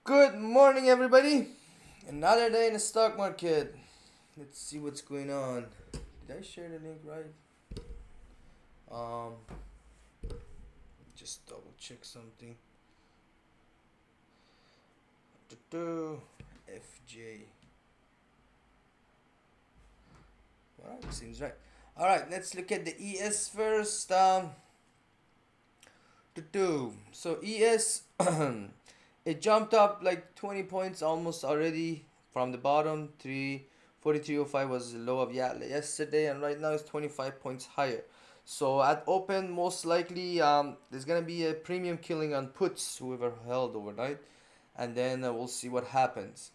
Good morning, everybody. Another day in the stock market. Let's see what's going on. Did I share the link right? Um, just double check something. FJ. Alright, seems right. Alright, let's look at the ES first. So ES, it jumped up like 20 points almost already from the bottom. 343.05 was the low of yesterday, and right now it's 25 points higher. So at open, most likely there's gonna be a premium killing on puts whoever held overnight, and then we'll see what happens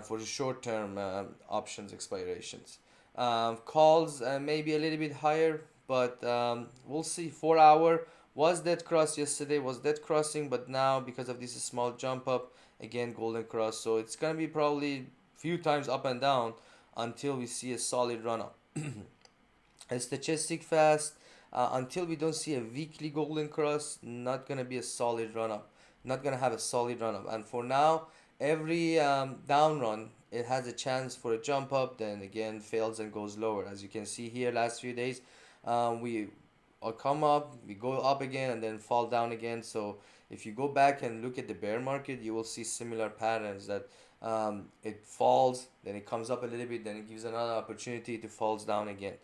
for the short term options expirations. Calls maybe a little bit higher, but we'll see. 4 hour was dead cross yesterday, was dead crossing, but now because of this small jump up, again golden cross. So it's gonna be probably few times up and down until we see a solid run up. A stochastic fast until we don't see a weekly golden cross, not gonna be a solid run up, not gonna have a solid run up. And for now, every down run it has a chance for a jump up, then again fails and goes lower. As you can see here, last few days we come up, we go up again, and then fall down again. So if you go back and look at the bear market, you will see similar patterns that it falls, then it comes up a little bit, then it gives another opportunity to falls down again.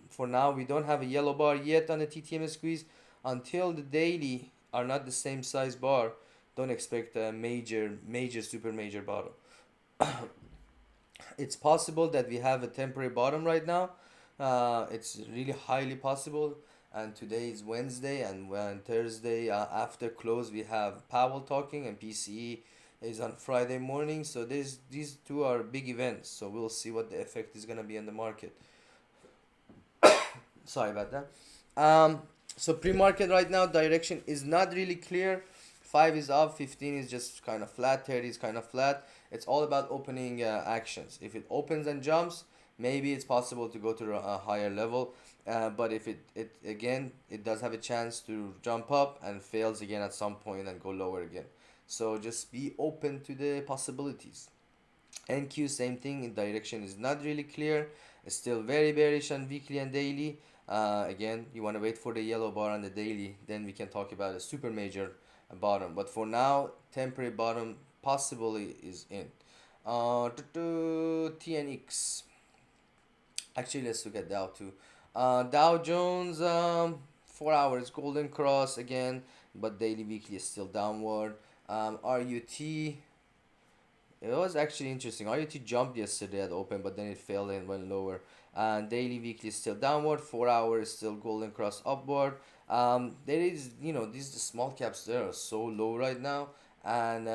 For now, we don't have a yellow bar yet on the TTM squeeze. Until the daily are not the same size bar, don't expect a major, super major bottom. It's possible that we have a temporary bottom right now. It's really highly possible. And today is Wednesday, and on Thursday after close we have Powell talking, and PCE is on Friday morning. So these two are big events. So we'll see what the effect is gonna be on the market. Sorry about that. So pre-market right now direction is not really clear. 5 is up, 15 is just kind of flat, 30 is kind of flat. It's all about opening actions. If it opens and jumps, maybe it's possible to go to a higher level. But if it again, it does have a chance to jump up and fails again at some point and go lower again. So just be open to the possibilities. NQ, same thing, in direction is not really clear. It's still very bearish on weekly and daily. Again, you want to wait for the yellow bar on the daily, then we can talk about a super major bottom. But for now, temporary bottom possibly is in. TNX. Actually, let's look at Dow too. Dow Jones, 4 hours golden cross again, but daily weekly is still downward. RUT. It was actually interesting. RUT jumped yesterday at open, but then it fell and went lower. And daily, weekly is still downward. 4 hours still golden cross upward. There is, these small caps there are so low right now, and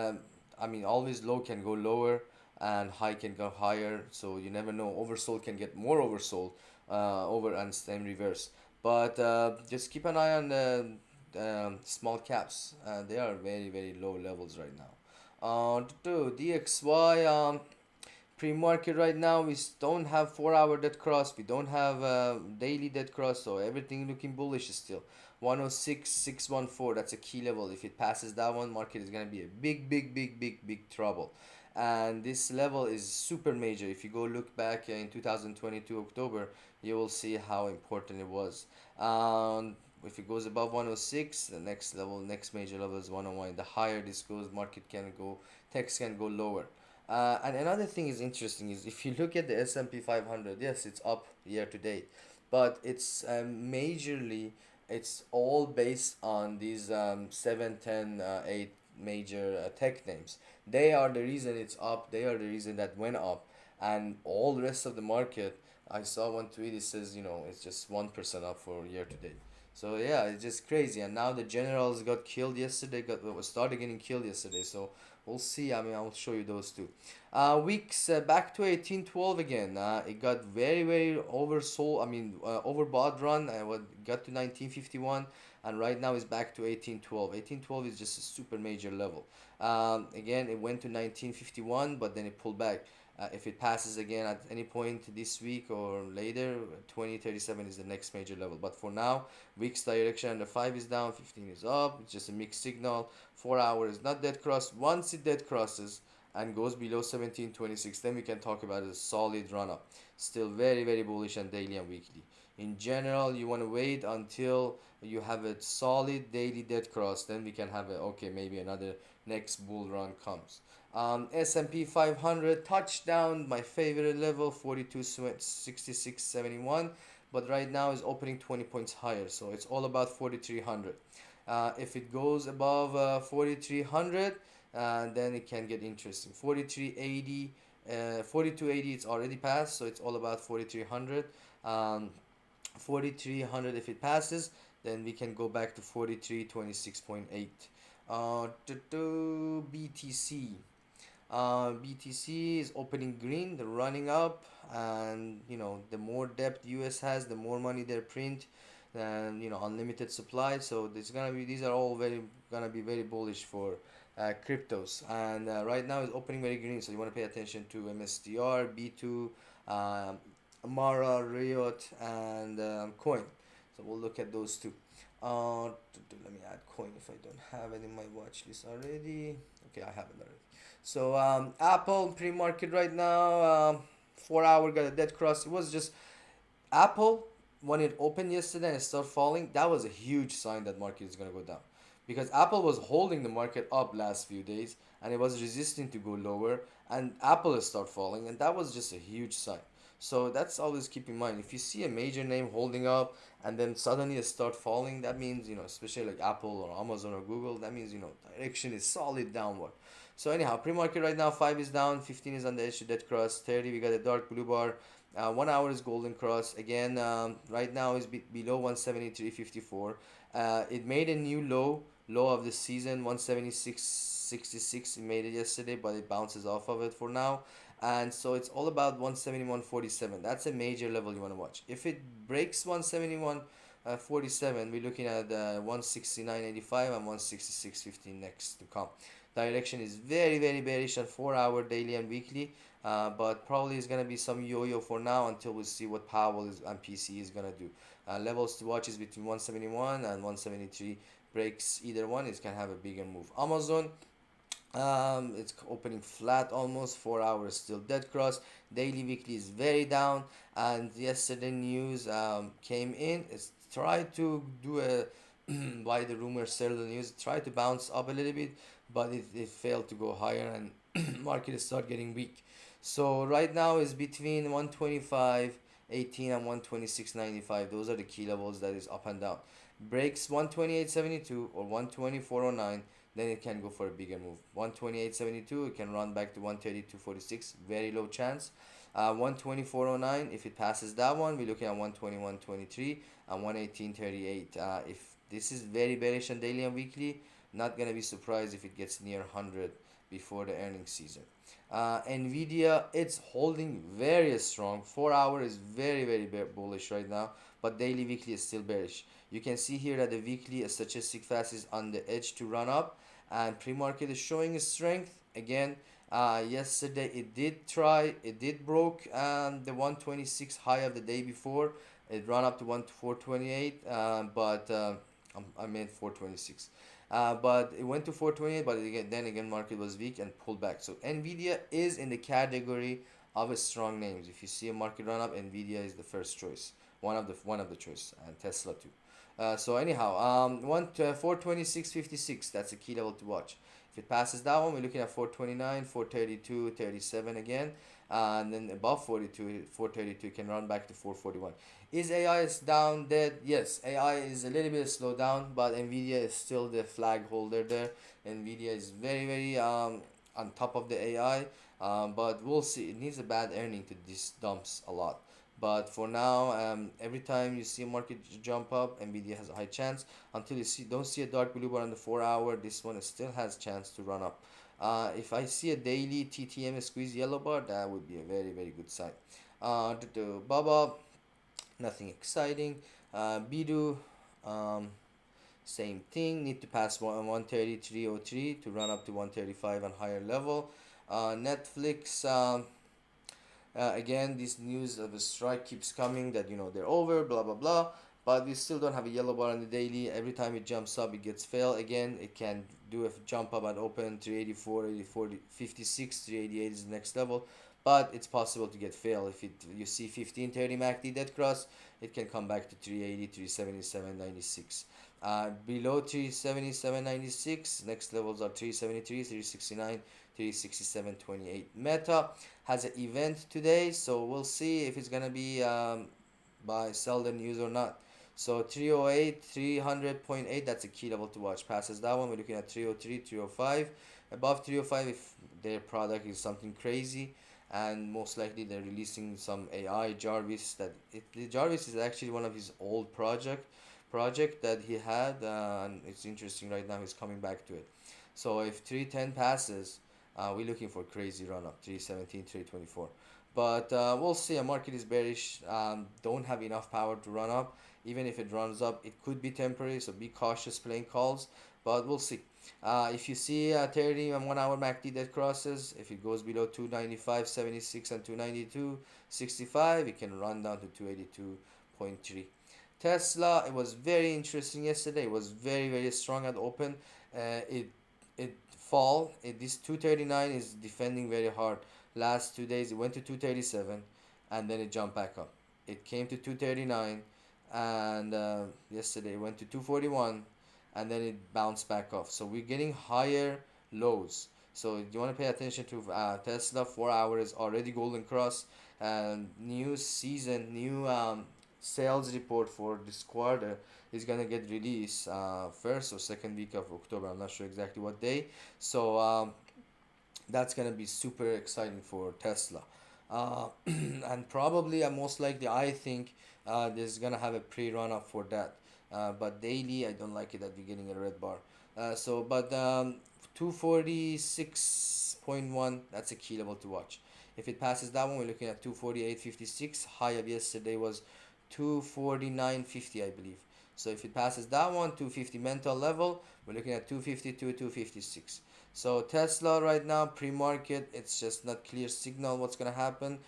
I mean, always low can go lower, and high can go higher. So you never know. Oversold can get more oversold, over and same reverse. But just keep an eye on the small caps. They are very very low levels right now. DXY pre-market right now, we don't have 4 hour dead cross, we don't have daily dead cross, so everything looking bullish still. 106,614, that's a key level. If it passes that one, market is gonna be a big trouble. And this level is super major. If you go look back in 2022 October, you will see how important it was. If it goes above 106, the next level, next major level is 101. The higher this goes, market can go, text can go lower. And another thing is interesting is if you look at the S&P 500, yes, it's up year to date, but it's majorly, it's all based on these 7, 10, 8 major tech names. They are the reason it's up. They are the reason that went up, and all the rest of the market. I saw one tweet. It says, it's just 1% up for year to date. So yeah, it's just crazy. And now the generals got killed yesterday. Started getting killed yesterday. So we'll see. I mean, I'll show you those two. Weeks back to 1812 again. It got very oversold. I mean, overbought run. Got to 1951, and right now it's back to 1812. 1812 is just a super major level. Again, it went to 1951, but then it pulled back. If it passes again at any point this week or later, 2037 is the next major level. But for now, week's direction under 5 is down, 15 is up. It's just a mixed signal. 4 hours not dead cross. Once it dead crosses and goes below 1726, then we can talk about a solid run up. Still very, very bullish on daily and weekly. In general, you want to wait until you have a solid daily dead cross, then we can have a okay, maybe another next bull run comes. S&P 500 touchdown, my favorite level, 42.6671, but right now is opening 20 points higher, so it's all about 4300. If it goes above 4300, then it can get interesting. 4380, 4280, it's already passed, so it's all about 4300. 4300, if it passes, then we can go back to 4326.8. BTC. BTC is opening green, they're running up, and the more depth US has, the more money they print, and unlimited supply. So these are all gonna be very bullish for cryptos. And right now it's opening very green, so you want to pay attention to MSTR, B2, Mara, Riot, and Coin. So we'll look at those two. Let me add Coin if I don't have it in my watch list already. Okay, I have it already. So Apple pre-market right now, 4 hour got a dead cross. It was just Apple when it opened yesterday and it started falling. That was a huge sign that market is gonna go down, because Apple was holding the market up last few days and it was resisting to go lower, and Apple has started falling, and that was just a huge sign. So that's always keep in mind. If you see a major name holding up and then suddenly it start falling, that means especially like Apple or Amazon or Google, that means direction is solid downward. So anyhow, pre-market right now, 5 is down, 15 is on the edge to dead cross, 30 we got a dark blue bar, 1 hour is golden cross. Again, right now is below 173.54. It made a new low of the season, 176.66. It made it yesterday, but it bounces off of it for now. And so it's all about 171.47. That's a major level you want to watch. If it breaks 171.47, we're looking at 169.85 and 166.15 next to come. Direction is very, very bearish on 4 hour daily and weekly, but probably is going to be some yo-yo for now until we see what Powell and PC is going to do. Levels to watch is between 171 and 173. Breaks either one, it can have a bigger move. Amazon, it's opening flat almost, 4 hours still dead cross. Daily weekly is very down, and yesterday news came in. It's tried to do a buy the rumor, sell the news, tried to bounce up a little bit, but it failed to go higher, and market start getting weak. So right now is between 125.18 and 126.95. Those are the key levels that is up and down. Breaks 128.72 or 124.09, then it can go for a bigger move. 128.72, it can run back to 132.46, very low chance. 124.09, if it passes that one, we're looking at 121.23 and 118.38. If this is very bearish on daily and weekly, not gonna be surprised if it gets near 100 before the earnings season. Nvidia, it's holding very strong. 4 hour is very, very bullish right now, but daily weekly is still bearish. You can see here that the weekly stochastic fast is on the edge to run up, and pre-market is showing strength again. Yesterday it did broke the 126 high of the day before. It ran up to 428, but I meant 426. But it went to 428, but then again market was weak and pulled back. So Nvidia is in the category of a strong names. If you see a market run up, Nvidia is the first choice, one of the choice, and Tesla too. So anyhow, 426.56, that's a key level to watch. If it passes that one, we're looking at 429, 432, 37 again, and then above 42, 432 can run back to 441. Is AI down dead? Yes, AI is a little bit slowed down, but Nvidia is still the flag holder there. Nvidia is very, very on top of the AI, but we'll see. It needs a bad earning to this dumps a lot. But for now, every time you see a market jump up, Nvidia has a high chance. Until you don't see a dark blue bar on the 4 hour, this one still has chance to run up. If I see a daily TTM squeeze yellow bar, that would be a very, very good sign. Baba, nothing exciting. Bidu, same thing. Need to pass 133.03 to run up to 135 on higher level. Netflix. Again, this news of a strike keeps coming that they're over, blah blah blah. But we still don't have a yellow bar on the daily. Every time it jumps up, it gets fail again. It can do a jump up at open 384, 84, 56, 388 is the next level. But it's possible to get fail if you see 1530 MACD dead cross, it can come back to 380, 377.96. Below 377.96, next levels are 373, 369, 367.28. Meta has an event today, so we'll see if it's gonna be by sell the news or not. So 308, 300.8, that's a key level to watch. Passes that one, we're looking at 303, 305. Above 305, if their product is something crazy, and most likely they're releasing some AI Jarvis. The Jarvis is actually one of his old project that he had, and it's interesting right now he's coming back to it. So if 310 passes, we're looking for crazy run up 317, 324. But we'll see. A market is bearish. Don't have enough power to run up. Even if it runs up, it could be temporary. So be cautious playing calls. But we'll see. If you see 30 and 1 hour MACD that crosses, if it goes below 295.76 and 292.65, it can run down to 282.3. Tesla, it was very interesting yesterday. It was very very strong at open. It fall. This 239 is defending very hard. Last 2 days it went to 237, and then it jumped back up. It came to 239, and yesterday it went to 241, and then it bounced back off. So we're getting higher lows. So you want to pay attention to Tesla. 4 hours already golden cross, and new season, new sales report for this quarter is gonna get released first or second week of October. I'm not sure exactly what day. So that's gonna be super exciting for Tesla. And probably most likely I think there's gonna have a pre-run up for that. But daily I don't like it that we're getting a red bar. But 246.1, that's a key level to watch. If it passes that one, we're looking at 248.56. High of yesterday was 249.50, I believe. So if it passes that one, 250 mental level, we're looking at 252, 256. So Tesla right now, pre-market, it's just not clear signal what's gonna happen.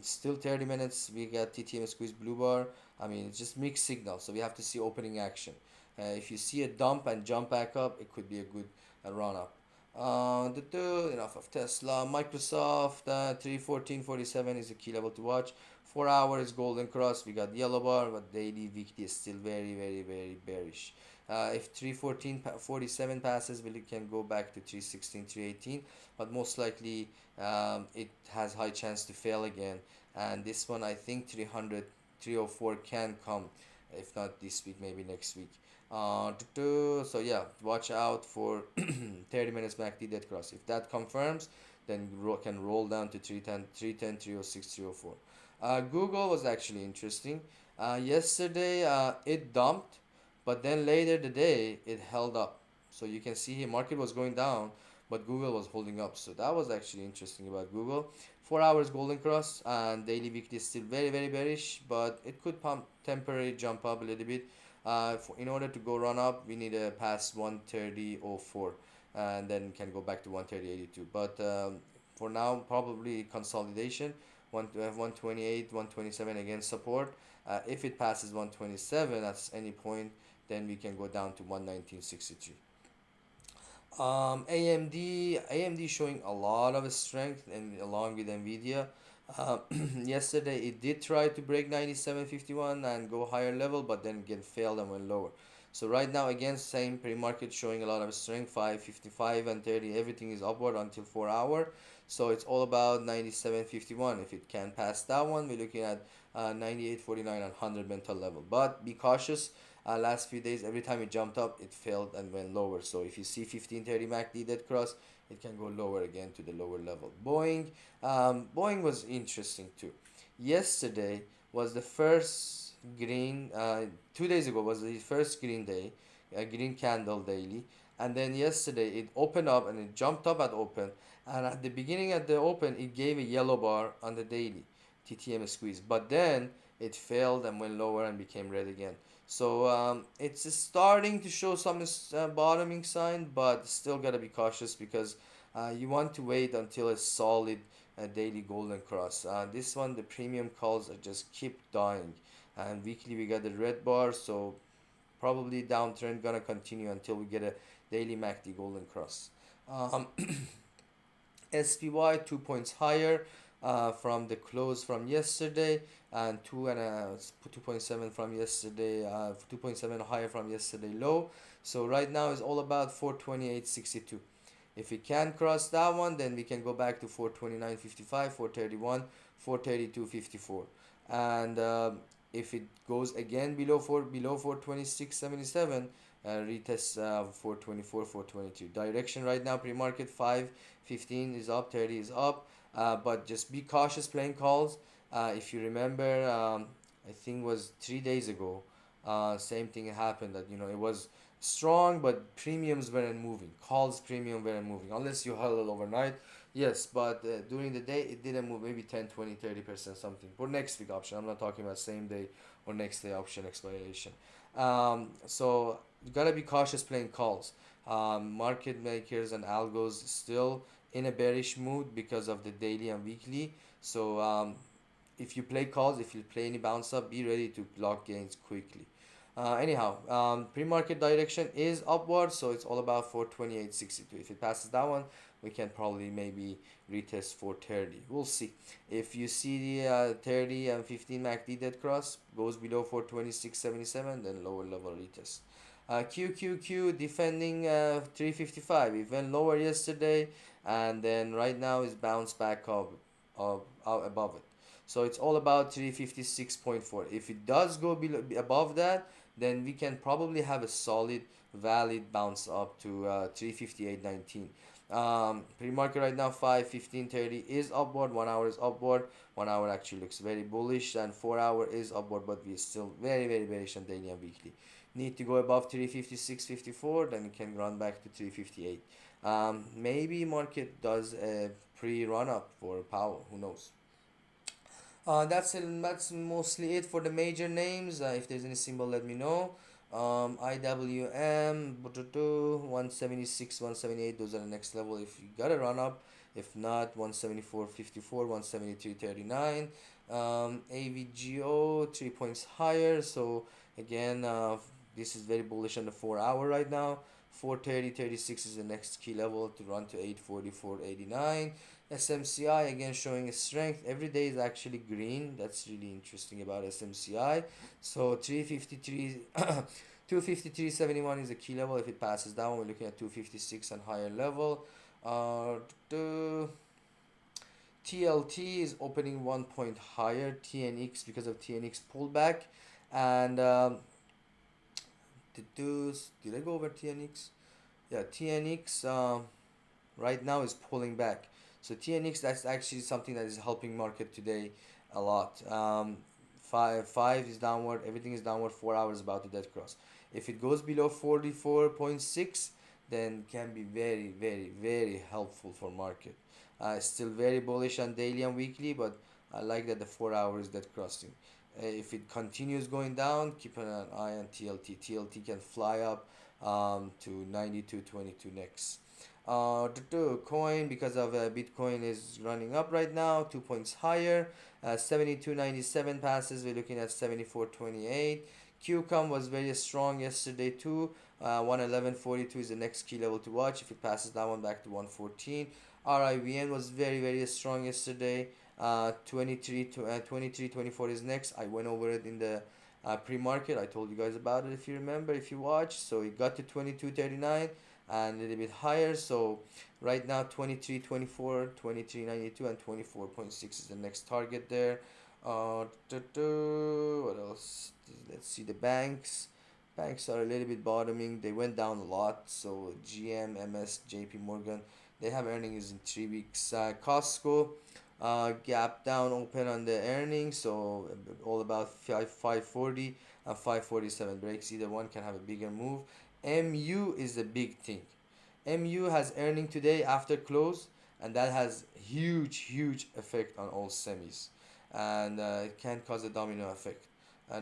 Still 30 minutes, we got TTM squeeze blue bar. I mean, it's just mixed signal, so we have to see opening action. If you see a dump and jump back up, it could be a good run up. Enough of Tesla. Microsoft 314.47 is a key level to watch. 4 hours golden cross. We got yellow bar, but daily weekly is still very very very bearish. If 314.47 passes, we can go back to 316, 318, but most likely it has high chance to fail again. And this one, I think 300, 304 can come, if not this week, maybe next week. So yeah, watch out for 30 minutes MACD dead cross. If that confirms, then can roll down to 310, 310, 306, 304. Google was actually interesting. Yesterday it dumped, but then later the day it held up. So you can see here market was going down, but Google was holding up. So that was actually interesting about Google. 4 hours golden cross, and daily weekly is still very very bearish, but it could pump temporary jump up a little bit. In order to go run up, we need a pass 130.04, and then can go back to 130.82. But for now, probably consolidation. 128, 127 against support. If it passes 127 at any point, then we can go down to 119.63. AMD showing a lot of strength, and along with Nvidia. Uh, Yesterday it did try to break 97.51 and go higher level, but then again failed and went lower. So right now again same pre-market showing a lot of strength. 555 and 30, everything is upward until 4 hour. So it's all about 97.51. If it can pass that one, we're looking at 98.49 and 100 mental level. But be cautious. Last few days, every time it jumped up, it failed and went lower. So if you see 1530 MACD dead cross, it can go lower again to the lower level. Boeing was interesting too. Yesterday was the first green. 2 days ago was the first green day, green candle daily, and then yesterday it opened up and it jumped up at open. And at the beginning at the open, it gave a yellow bar on the daily TTM squeeze, but then it failed and went lower and became red again. So it's starting to show some bottoming sign, but still gotta be cautious because you want to wait until a solid daily golden cross. This one, the premium calls are just keep dying, and weekly we got the red bar, so probably downtrend gonna continue until we get a daily MACD golden cross. um, SPY 2 points higher from the close from yesterday, and 2.7 from yesterday, 2.7 higher from yesterday low. So right now is all about 428.62. If we can cross that one, then we can go back to 429.55, 431, 432.54. And if it goes again below 426.77, retest 424, 422. Direction right now, pre-market 515 is up, 30 is up. But just be cautious playing calls. If you remember, I think it was 3 days ago, same thing happened, that it was strong, but premiums weren't moving. Calls premium weren't moving unless you held it overnight. Yes, but during the day it didn't move, maybe 10, 20, 30% something. For next week option, I'm not talking about same day or next day option expiration. So you gotta be cautious playing calls. Market makers and algos still in a bearish mood because of the daily and weekly. So if you play calls, if you play any bounce up, be ready to lock gains quickly. Anyhow, pre-market direction is upward, so it's all about 428.62. If it passes that one, we can probably maybe retest 430. We'll see. If you see the 30 and 15 MACD dead cross goes below 426.77, then lower level retest. QQQ defending 355. It went lower yesterday, and then right now is bounced back up above it. So it's all about 356.4. If it does go above that, then we can probably have a solid, valid bounce up to 358.19. Pre-market right now 5:15:30 is upward. 1 hour is upward. 1 hour actually looks very bullish, and 4 hour is upward, but we're still very, very bearish on daily and weekly. Need to go above 356.54, then it can run back to 358. Maybe market does a pre-run up for Powell. Who knows? That's it. That's mostly it for the major names. If there's any symbol, let me know. IWM 176, 178. Those are the next level if you got a run up. If not, 174.54, 173.39. AVGO 3 points higher. So again, this is very bullish on the 4 hour right now. 430.36 is the next key level to run to 844.89. SMCI again showing a strength. Every day is actually green. That's really interesting about SMCI. So 353 253.71 is a key level. If it passes down, we're looking at 256 and higher level. The TLT is opening 1 point higher. TNX, because of TNX pullback. And did I go over TNX? Yeah, TNX right now is pulling back. So TNX, that's actually something that is helping market today a lot. Five is downward, everything is downward. 4 hours about to dead cross. If it goes below 44.6, then can be very, very, very helpful for market. Still very bullish on daily and weekly, but I like that the 4 hour is dead crossing. If it continues going down, keep an eye on TLT. TLT can fly up to 92.22 next. The coin, because of Bitcoin is running up right now, 2 points higher. 72.97 passes. We're looking at 74.28. QCOM was very strong yesterday too. 111.42 is the next key level to watch. If it passes that one, back to 114. RIVN was very, very strong yesterday. 23.24 is next. I went over it in the pre-market. I told you guys about it if you remember, if you watched. So it got to 22.39 and a little bit higher. So right now 23.24, 23.92 and 24.6 is the next target there. What else? Let's see the banks. Banks are a little bit bottoming. They went down a lot. So GM, MS, JP Morgan, they have earnings in 3 weeks. Costco gap down open on the earnings, so all about 540 and 547 breaks. Either one can have a bigger move. MU is a big thing. MU has earning today after close, and that has huge effect on all semis, and it can cause a domino effect.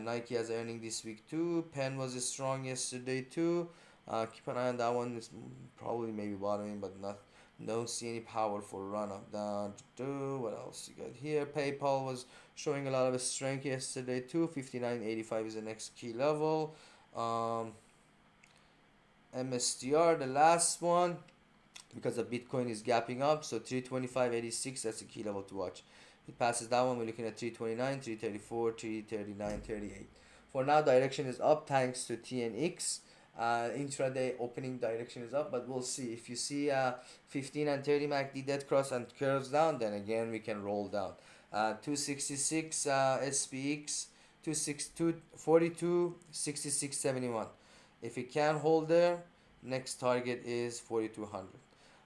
Nike has earning this week too. Penn was strong yesterday too. Keep an eye on that one. It's probably maybe bottoming, but not Don't see any powerful run up down. What else you got here? PayPal was showing a lot of strength yesterday too. 59.85 is the next key level. Um, MSTR, the last one, because the Bitcoin is gapping up. So 325.86, that's a key level to watch. It passes that one, we're looking at 329, 334, 339, 38. For now, direction is up thanks to TNX. Intraday opening direction is up, but we'll see. If you see 15 and 30 MACD dead cross and curves down, then again we can roll down. 266 SPX, 262, 42, 66, 71. If it can hold there, next target is 4200.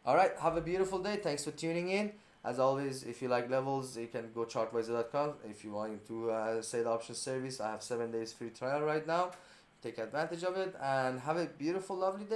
All right, have a beautiful day. Thanks for tuning in. As always, if you like levels, you can go chartweiser.com. If you want to say the option service, I have 7 days free trial right now. Take advantage of it and have a beautiful, lovely day.